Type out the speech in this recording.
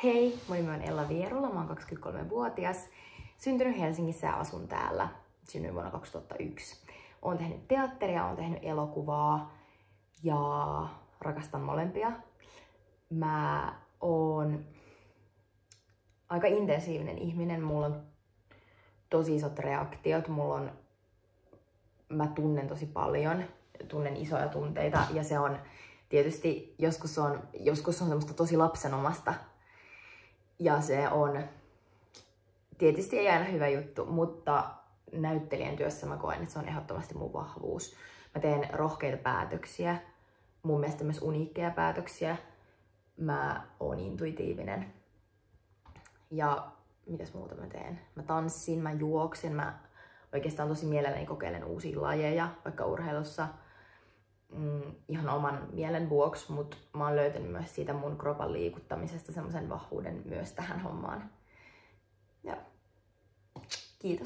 Hei, mun nimi on Ella Vierula, mä oon 23-vuotias, syntynyt Helsingissä ja asun täällä. Synnyin vuonna 2001. Oon tehnyt teatteria, oon tehnyt elokuvaa ja rakastan molempia. Mä oon aika intensiivinen ihminen, mulla on tosi isot reaktiot, mä tunnen tosi paljon, tunnen isoja tunteita ja se on tietysti joskus on semmoista tosi lapsenomasta. Ja se on tietysti ei aina hyvä juttu, mutta näyttelijän työssä mä koen, että se on ehdottomasti mun vahvuus. Mä teen rohkeita päätöksiä, mun mielestä myös uniikkeja päätöksiä. Mä oon intuitiivinen. Ja mitäs muuta mä teen? Mä tanssin, mä juoksen, mä oikeastaan tosi mielelläni kokeilen uusia lajeja, vaikka urheilussa ihan oman mielen vuoksi, mutta mä oon löytänyt myös siitä mun kropan liikuttamisesta semmoisen vahvuuden myös tähän hommaan.